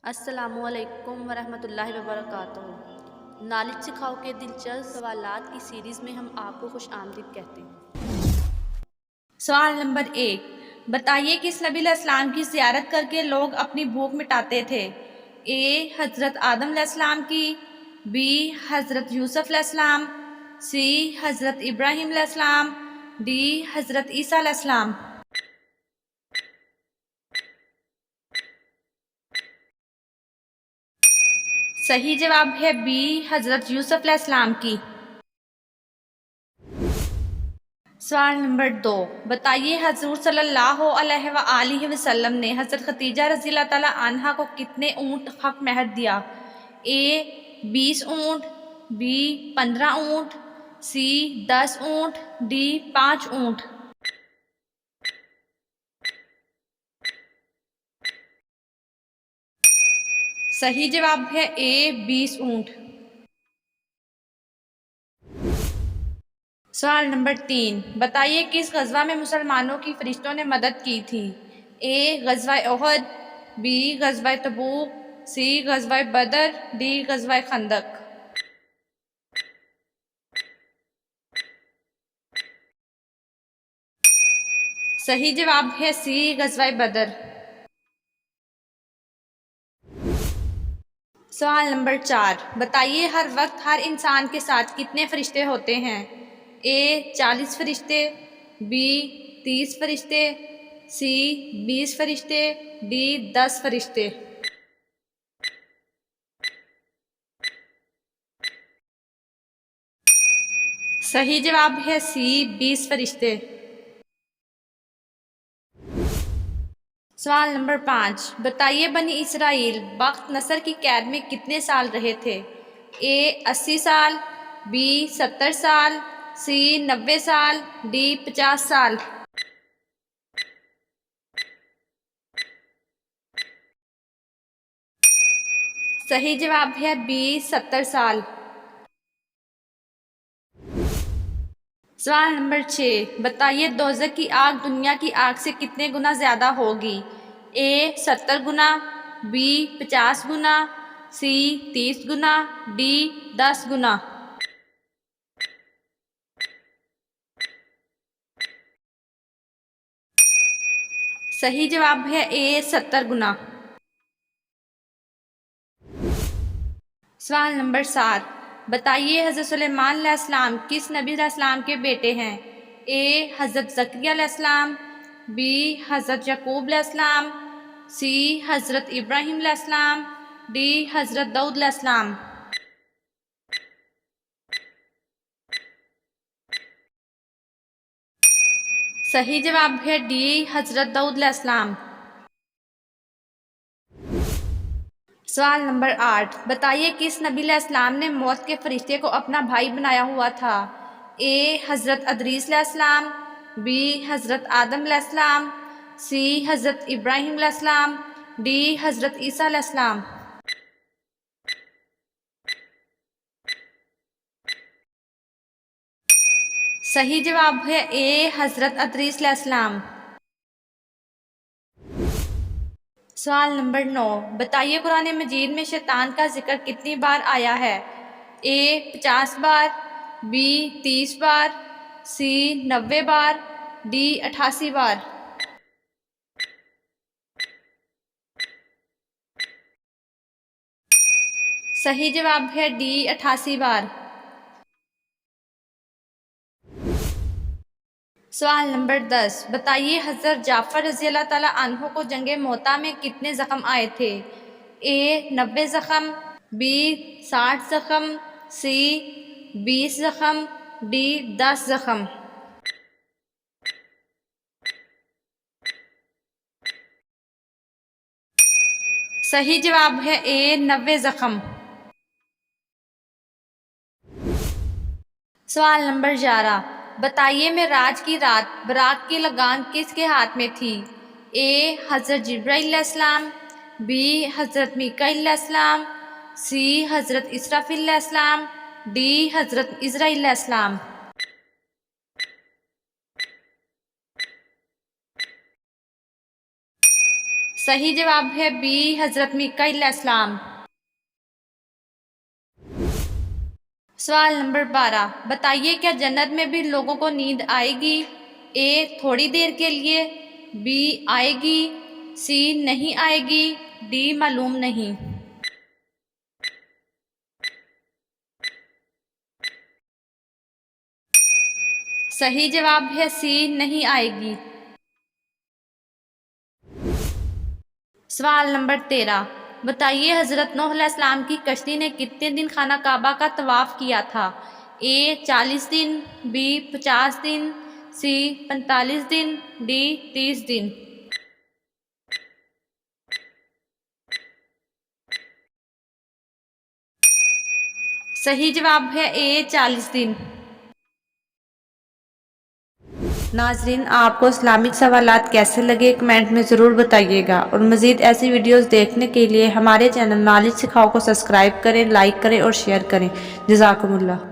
السلام علیکم ورحمۃ اللہ وبرکاتہ۔ نالج سکھاؤ کے دلچسپ سوالات کی سیریز میں ہم آپ کو خوش آمدید کہتے ہیں۔ سوال نمبر 1، بتائیے کس نبی علیہ السلام کی زیارت کر کے لوگ اپنی بھوک مٹاتے تھے؟ اے حضرت آدم علیہ السلام کی، بی حضرت یوسف علیہ السلام، سی حضرت ابراہیم علیہ السلام، ڈی حضرت عیسیٰ علیہ السلام۔ صحیح جواب ہے بی حضرت یوسف علیہ السلام کی۔ سوال نمبر 2، بتائیے حضور صلی اللہ علیہ وآلہ وسلم نے حضرت خدیجہ رضی اللہ تعالی عنہا کو کتنے اونٹ حق مہر دیا؟ اے 20 اونٹ، بی 15 اونٹ، سی 10 اونٹ، ڈی 5 اونٹ۔ صحیح جواب ہے اے 20 اونٹ۔ سوال نمبر 3، بتائیے کس غزوہ میں مسلمانوں کی فرشتوں نے مدد کی تھی؟ اے غزوہ احد، بی غزوہ تبوک، سی غزوہ بدر، ڈی غزوہ خندق۔ صحیح جواب ہے سی غزوہ بدر۔ سوال نمبر 4، بتائیے ہر وقت ہر انسان کے ساتھ کتنے فرشتے ہوتے ہیں؟ اے 40 فرشتے، بی 30 فرشتے، سی 20 فرشتے، ڈی 10 فرشتے۔ صحیح جواب ہے سی 20 فرشتے۔ سوال نمبر 5، بتائیے بنی اسرائیل بخت نصر کی قید میں کتنے سال رہے تھے؟ اے 80 سال، بی 70 سال، سی 90 سال، ڈی 50 سال۔ صحیح جواب ہے بی 70 سال۔ سوال نمبر 6، بتائیے دوزخ کی آگ دنیا کی آگ سے کتنے گنا زیادہ ہوگی؟ اے 70 گنا، بی 50 گنا، سی 30 گنا، ڈی 10 گنا۔ صحیح جواب ہے اے 70 گنا۔ سوال نمبر 7، بتائیے حضرت سلیمان علیہ السلام کس نبی علیہ السلام کے بیٹے ہیں؟ اے حضرت زکریا علیہ السلام، بی حضرت یعقوب علیہ السلام، سی حضرت ابراہیم علیہ السلام، ڈی حضرت داؤد علیہ السلام۔ صحیح جواب ہے ڈی حضرت داؤد علیہ السلام۔ سوال نمبر 8، بتائیے کس نبی علیہ السلام نے موت کے فرشتے کو اپنا بھائی بنایا ہوا تھا؟ اے حضرت ادریس علیہ السلام، بی حضرت آدم علیہ السلام، سی حضرت ابراہیم علیہ السلام، ڈی حضرت عیسیٰ علیہ السلام۔ صحیح جواب ہے اے حضرت ادریس علیہ السلام۔ سوال نمبر 9، بتائیے قرآن مجید میں شیطان کا ذکر کتنی بار آیا ہے؟ اے 50 بار، بی 30 بار، سی 90 بار، ڈی 88 بار۔ صحیح جواب ہے ڈی 88 بار۔ سوال نمبر 10، بتائیے حضرت جعفر رضی اللہ تعالیٰ عنہ کو جنگ موتا میں کتنے زخم آئے تھے؟ اے 90 زخم، بی 60 زخم، سی 20 زخم، ڈی 10 زخم۔ صحیح جواب ہے اے 90 زخم۔ سوال نمبر 11، بتائیے معراج کی رات براق کی لگام کس کے ہاتھ میں تھی؟ اے حضرت جبرائیل علیہ السلام، بی حضرت میکائیل علیہ السلام، سی حضرت اسرافیل علیہ السلام، ڈی حضرت عزرائیل علیہ السلام۔ صحیح جواب ہے بی حضرت میکائیل علیہ السلام۔ سوال نمبر 12 بتائیے کیا جنت میں بھی لوگوں کو نیند آئے گی؟ اے تھوڑی دیر کے لیے، بی آئے گی، سی نہیں آئے گی، ڈی معلوم نہیں۔ صحیح جواب ہے سی نہیں آئے گی۔ سوال نمبر 13 بتائیے حضرت نوح علیہ السلام کی کشتی نے کتنے دن خانہ کعبہ کا طواف کیا تھا؟ اے 40 دن، بی 50 دن، سی 45 دن، ڈی 30 دن۔ صحیح جواب ہے اے 40 دن۔ ناظرین آپ کو اسلامک سوالات کیسے لگے کمنٹ میں ضرور بتائیے گا، اور مزید ایسی ویڈیوز دیکھنے کے لیے ہمارے چینل نالج سکھاؤ کو سبسکرائب کریں، لائک کریں اور شیئر کریں۔ جزاکم اللہ۔